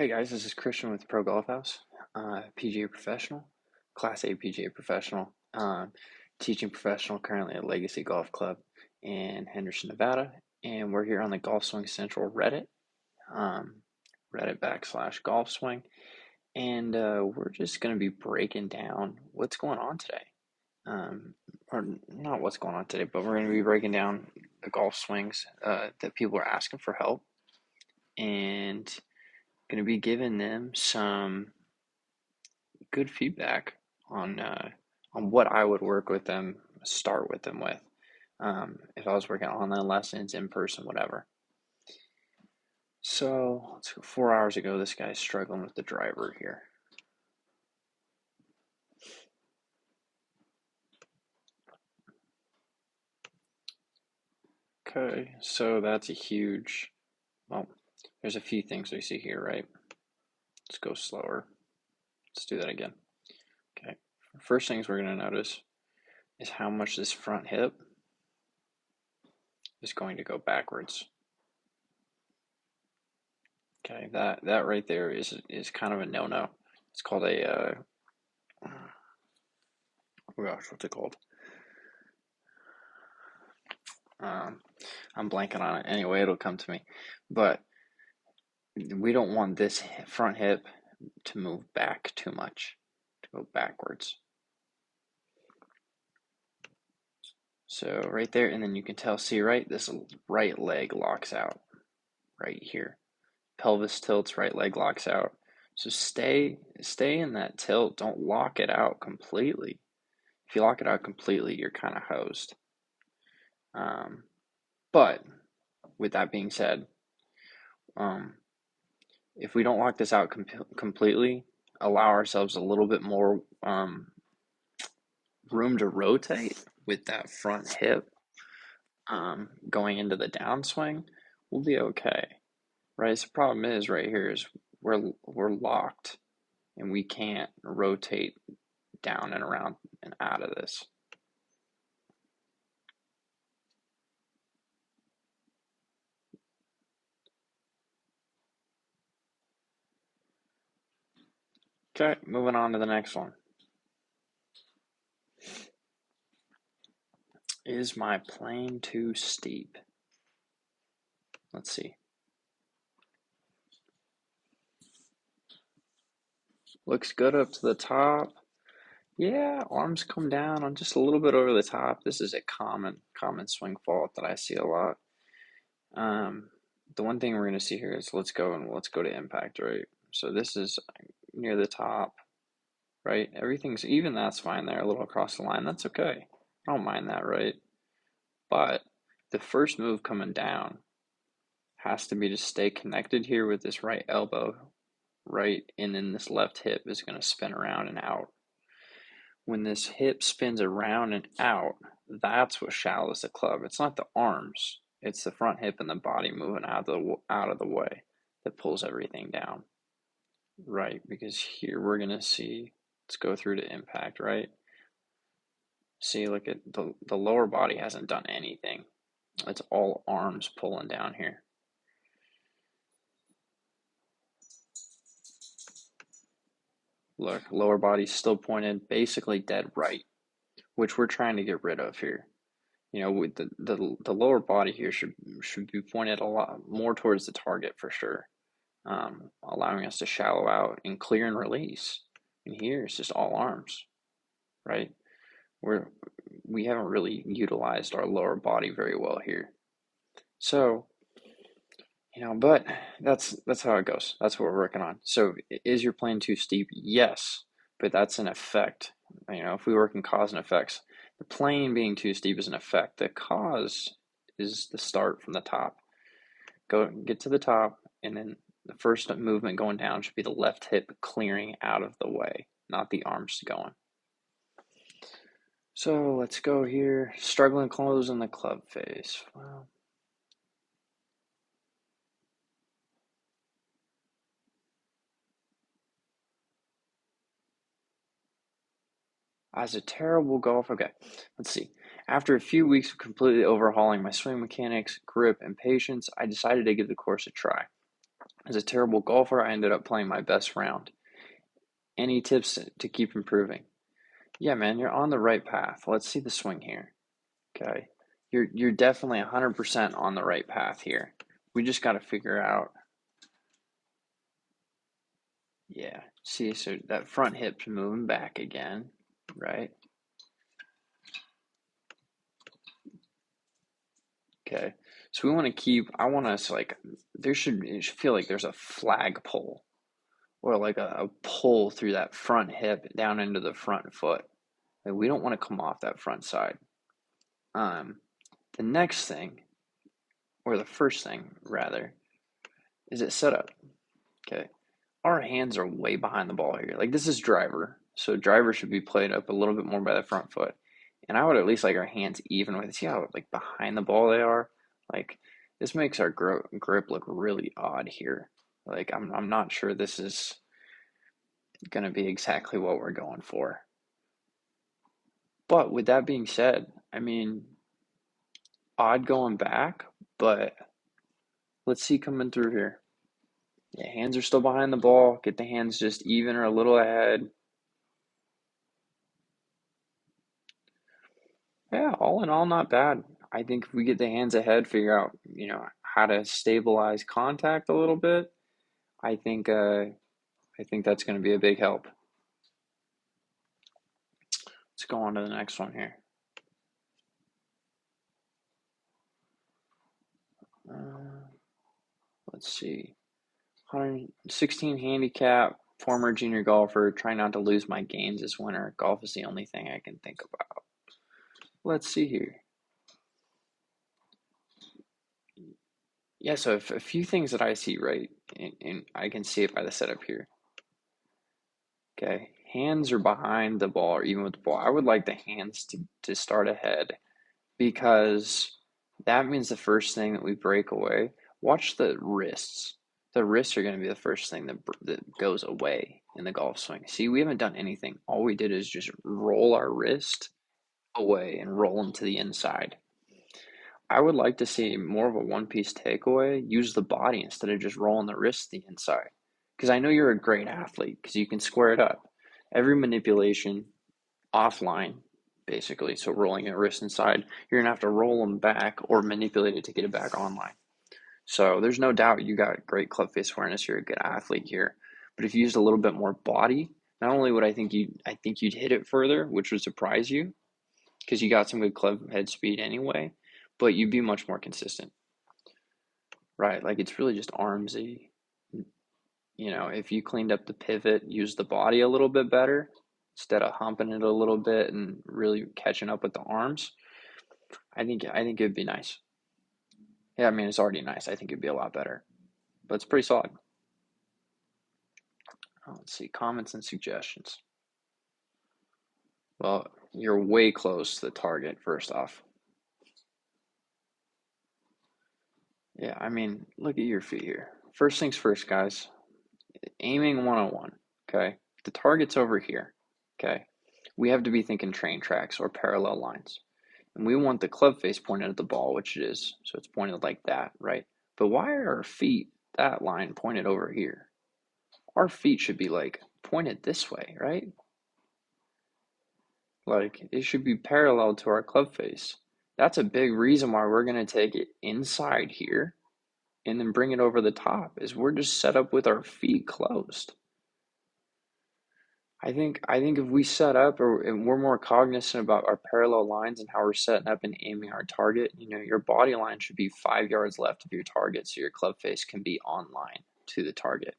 Hey guys, this is Christian with ProGolfHouse, PGA Professional, Class A PGA Professional, teaching professional currently at Legacy Golf Club in Henderson, Nevada, and we're here on the GolfSwing Central Reddit, um, Reddit /golfswing, and we're just going to be breaking down what's going on today, or not what's going on today, but we're going to be breaking down the golf swings that people are asking for help, and going to be giving them some good feedback on what I would start with them with, if I was working online lessons, in person, whatever. So let's go. 4 hours ago, this guy's struggling with the driver here. Okay, so that's a huge. Well, there's a few things we see here, right? Let's go slower. Let's do that again. Okay, first things we're going to notice is how much this front hip is going to go backwards. Okay, that right there is kind of a no-no. It's called a oh gosh, what's it called? I'm blanking on it. Anyway, it'll come to me. But we don't want this front hip to move back too much, to go backwards. So right there, and then you can tell, see, right, this right leg locks out right here. Pelvis tilts, right leg locks out. So stay in that tilt. Don't lock it out completely. If you lock it out completely, you're kind of hosed. But with that being said, if we don't lock this out completely, allow ourselves a little bit more room to rotate with that front hip going into the downswing, we'll be okay, right? So the problem is right here is we're locked and we can't rotate down and around and out of this. Okay, moving on to the next one. Is my plane too steep? Let's see. Looks good up to the top. Yeah, arms come down on just a little bit over the top. This is a common swing fault that I see a lot. The one thing we're going to see here is let's go to impact, right? So this is near the top, right? Everything's even, that's fine there, a little across the line. That's okay. I don't mind that, right? But the first move coming down has to be to stay connected here with this right elbow, right? And then this left hip is going to spin around and out. When this hip spins around and out, that's what shallows the club. It's not the arms. It's the front hip and the body moving out of the way that pulls everything down. Right, because here we're going to see, let's go through to impact, right? See, look at the lower body hasn't done anything. It's all arms pulling down here. Look, lower body's still pointed basically dead right, which we're trying to get rid of here. You know, with the lower body here should be pointed a lot more towards the target for sure, allowing us to shallow out and clear and release. And here it's just all arms, right? We haven't really utilized our lower body very well here. So, you know, but that's how it goes. That's what we're working on. So, is your plane too steep? Yes, but that's an effect. You know, if we work in cause and effects, the plane being too steep is an effect. The cause is the start from the top. Get to the top, and then the first movement going down should be the left hip clearing out of the way, not the arms going. So let's go here. Struggling close in the club face. Well, as a terrible golfer. Okay, let's see. After a few weeks of completely overhauling my swing mechanics, grip, and patience, I decided to give the course a try. As a terrible golfer, I ended up playing my best round. Any tips to keep improving? Yeah, man, you're on the right path. Let's see the swing here. Okay. You're definitely 100% on the right path here. We just got to figure out. Yeah. See, so that front hip's moving back again, right? Okay. So we want to keep, I want us like, it should feel like there's a flagpole or like a pull through that front hip down into the front foot. Like we don't want to come off that front side. Um, the next thing, or the first thing rather, is it set up. Okay. Our hands are way behind the ball here. Like this is driver. So driver should be played up a little bit more by the front foot. And I would at least like our hands even with, see how like behind the ball they are? Like this makes our grip look really odd here. Like I'm not sure this is going to be exactly what we're going for. But with that being said, I mean, odd going back, but let's see coming through here. Yeah, hands are still behind the ball. Get the hands just even or a little ahead. Yeah, all in all, not bad. I think if we get the hands ahead, figure out, how to stabilize contact a little bit, I think that's going to be a big help. Let's go on to the next one here. Let's see. 116 handicap, former junior golfer, try not to lose my games this winter. Golf is the only thing I can think about. Let's see here. Yeah, so a few things that I see, right, and I can see it by the setup here. Okay, hands are behind the ball or even with the ball. I would like the hands to start ahead because that means the first thing that we break away. Watch the wrists. The wrists are going to be the first thing that goes away in the golf swing. See, we haven't done anything. All we did is just roll our wrist away and roll them to the inside. I would like to see more of a one-piece takeaway. Use the body instead of just rolling the wrist to the inside. Because I know you're a great athlete because you can square it up. Every manipulation offline, basically, so rolling your wrist inside, you're going to have to roll them back or manipulate it to get it back online. So there's no doubt you got great club face awareness. You're a good athlete here. But if you used a little bit more body, not only would I think you'd hit it further, which would surprise you because you got some good club head speed anyway, but you'd be much more consistent. Right? Like it's really just armsy. If you cleaned up the pivot, use the body a little bit better instead of humping it a little bit and really catching up with the arms, I think it'd be nice. Yeah, I mean it's already nice. I think it'd be a lot better, but it's pretty solid. Let's see, comments and suggestions. Well, you're way close to the target, first off. Yeah, I mean, look at your feet here. First things first, guys. Aiming 101, okay? The target's over here, okay? We have to be thinking train tracks or parallel lines. And we want the club face pointed at the ball, which it is. So it's pointed like that, right? But why are our feet, that line, pointed over here? Our feet should be like pointed this way, right? Like it should be parallel to our club face. That's a big reason why we're going to take it inside here and then bring it over the top is we're just set up with our feet closed. I think if we set up and we're more cognizant about our parallel lines and how we're setting up and aiming our target, your body line should be 5 yards left of your target so your club face can be online to the target.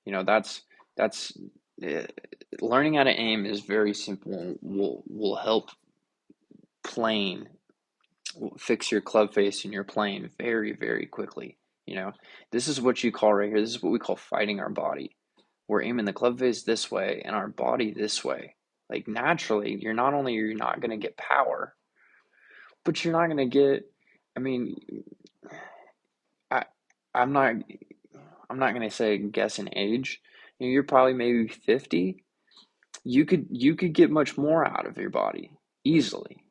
That's learning how to aim is very simple. Will help playing fix your club face and your playing very, very quickly. This is what you call right here. This is what we call fighting our body. We're aiming the club face this way and our body this way. Like naturally, you're not going to get power, but you're not going to get. I mean, I I'm not going to say guess an age. You're probably maybe 50. You could get much more out of your body easily.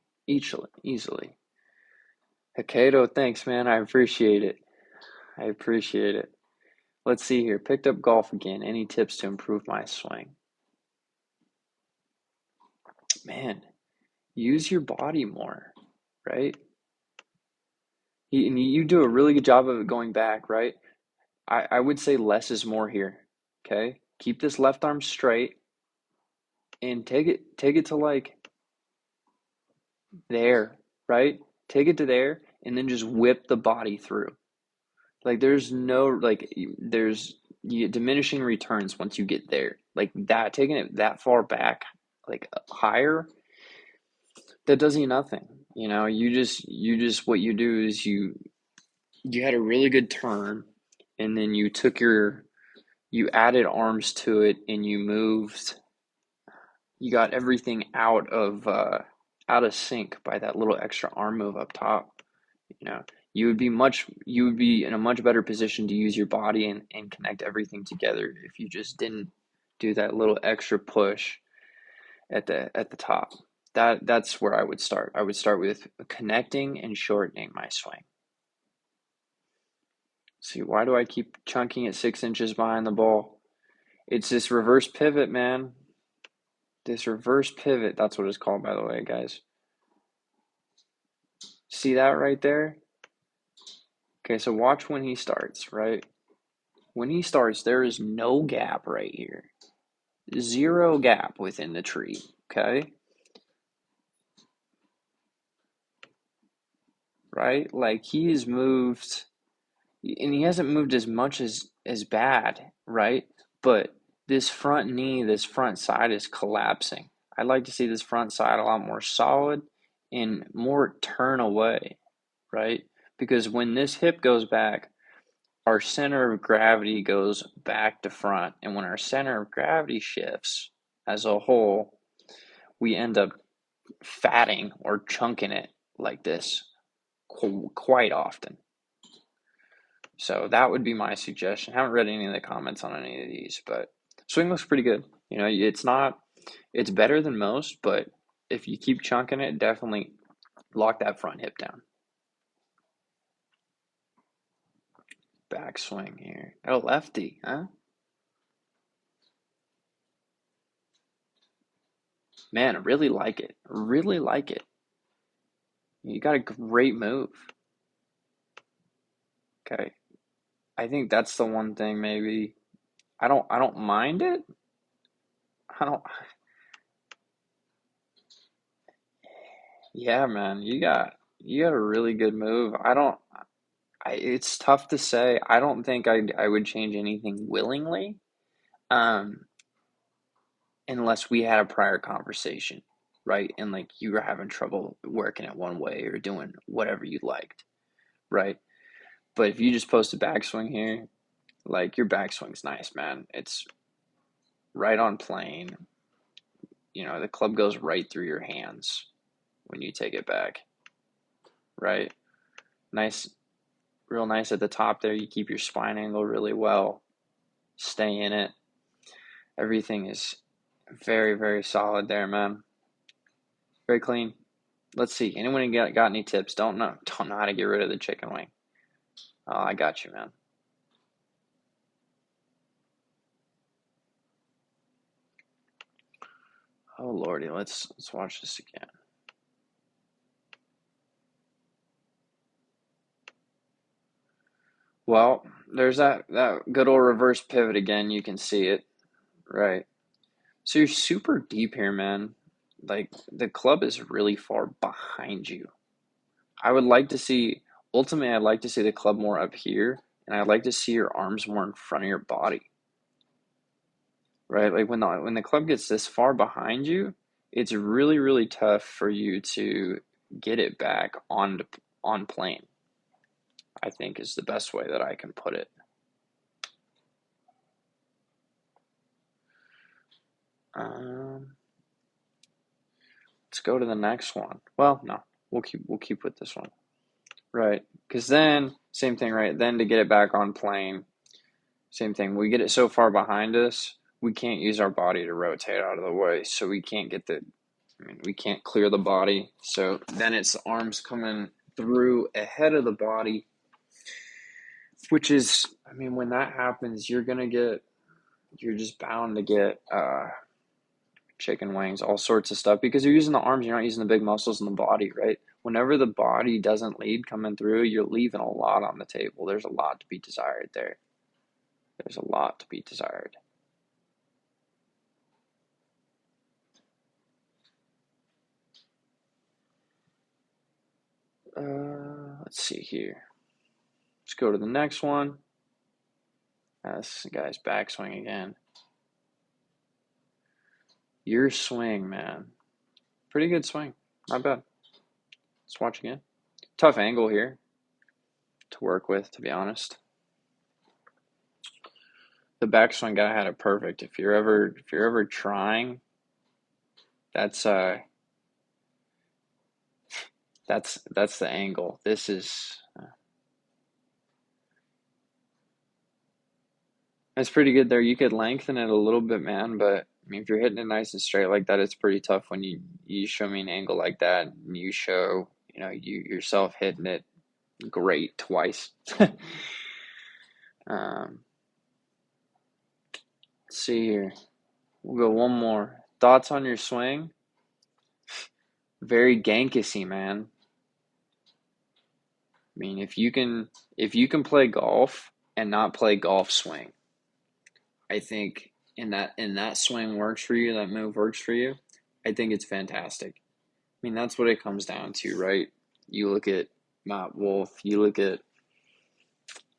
Hokkaido, thanks, man. I appreciate it. Let's see here. Picked up golf again. Any tips to improve my swing? Man, use your body more, right? And you do a really good job of it going back, right? I would say less is more here. Okay? Keep this left arm straight and take it to like there, right? Take it to there and then just whip the body through. Like there's no like there's you get diminishing returns once you get there. Like that taking it that far back, like higher, that does you nothing. You just what you do is you had a really good turn and then you added arms to it and you got everything out of sync by that little extra arm move up top. You know, you would be in a much better position to use your body and connect everything together if you just didn't do that little extra push at the top. That's where I would start. I would start with connecting and shortening my swing. See, why do I keep chunking at 6 inches behind the ball? It's this reverse pivot, man. This reverse pivot, that's what it's called, by the way, guys. See that right there? Okay, so watch when he starts, right? When he starts, there is no gap right here. Zero gap within the tree, okay? Right? Like he has moved, and he hasn't moved as much as bad, right? But this front knee, this front side is collapsing. I'd like to see this front side a lot more solid and more turn away, right? Because when this hip goes back, our center of gravity goes back to front. And when our center of gravity shifts as a whole, we end up fatting or chunking it like this quite often. So that would be my suggestion. I haven't read any of the comments on any of these, but swing looks pretty good. It's better than most, but if you keep chunking it, definitely lock that front hip down. Backswing here. Oh, lefty, huh? Man, I really like it. Really like it. You got a great move. Okay. I think that's the one thing maybe I don't mind it. I don't Yeah, man. You got a really good move. It's tough to say. I don't think I would change anything willingly. Um unless we had a prior conversation, right? And like you were having trouble working it one way or doing whatever you liked, right? But if you just post a backswing here, like your backswing's nice, man. It's right on plane. The club goes right through your hands when you take it back, right? Nice, real nice at the top there. You keep your spine angle really well. Stay in it. Everything is very, very solid there, man. Very clean. Let's see. Anyone got any tips? Don't know how to get rid of the chicken wing. Oh, I got you, man. Oh lordy, let's watch this again. Well, there's that good old reverse pivot again. You can see it, right? So you're super deep here, man. Like the club is really far behind you. I would like to see ultimately I'd like to see the club more up here, and I'd like to see your arms more in front of your body. Right? Like when the club gets this far behind you, it's really, really tough for you to get it back on plane, I think is the best way that I can put it. Um, let's go to the next one. Well, no, we'll keep with this one. Right. Because then, same thing, right? Then to get it back on plane, same thing. We get it so far behind us, we can't use our body to rotate out of the way. So we can't clear the body. So then it's arms coming through ahead of the body, which is I mean, when that happens, you're just bound to get chicken wings, all sorts of stuff, because you're using the arms, you're not using the big muscles in the body, right? Whenever the body doesn't lead coming through, you're leaving a lot on the table. There's a lot to be desired there. There's a lot to be desired. Let's see here. Let's go to the next one. This guy's backswing again. Your swing, man. Pretty good swing. Not bad. Let's watch again. Tough angle here to work with, to be honest. The backswing guy had it perfect. If you're ever trying, that's the angle. This is that's pretty good there. You could lengthen it a little bit, man, but I mean, if you're hitting it nice and straight like that, it's pretty tough when you show me an angle like that and you show, you yourself hitting it great twice. Let's see here. We'll go one more. Thoughts on your swing? Very Gankisy, man. I mean, if you can play golf and not play golf swing, I think in that swing works for you, that move works for you, I think it's fantastic. I mean, that's what it comes down to, right? You look at Matt Wolff, you look at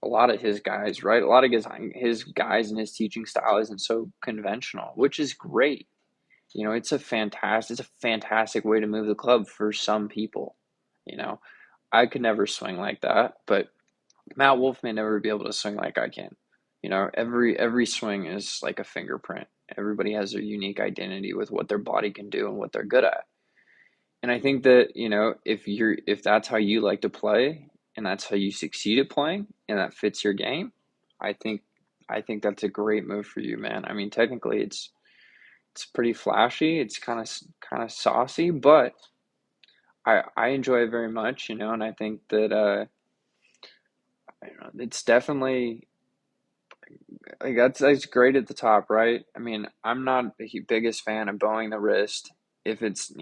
a lot of his guys, right? A lot of his guys and his teaching style isn't so conventional, which is great. It's a fantastic way to move the club for some people. I could never swing like that, but Matt Wolff may never be able to swing like I can. Every swing is like a fingerprint. Everybody has their unique identity with what their body can do and what they're good at. And I think that, if that's how you like to play and that's how you succeed at playing and that fits your game, I think that's a great move for you, man. I mean, technically it's pretty flashy. It's kind of saucy, but I enjoy it very much, and I think that it's definitely like that's great at the top, right? I mean, I'm not the biggest fan of bowing the wrist if it's,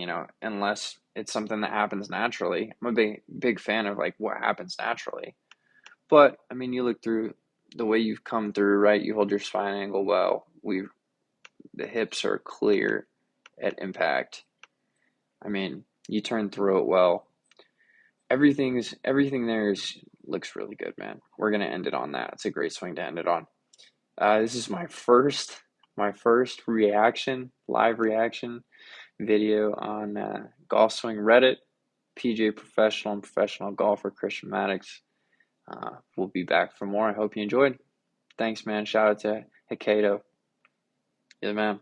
unless it's something that happens naturally. I'm a big fan of like what happens naturally. But I mean, you look through the way you've come through, right? You hold your spine angle well. The hips are clear at impact. I mean, you turn through it well. Everything there looks really good, man. We're gonna end it on that. It's a great swing to end it on. This is my first live reaction video on Golf Swing Reddit, PGA Professional and professional golfer Christian Maddox. We'll be back for more. I hope you enjoyed. Thanks, man. Shout out to Hikato. Yeah, man.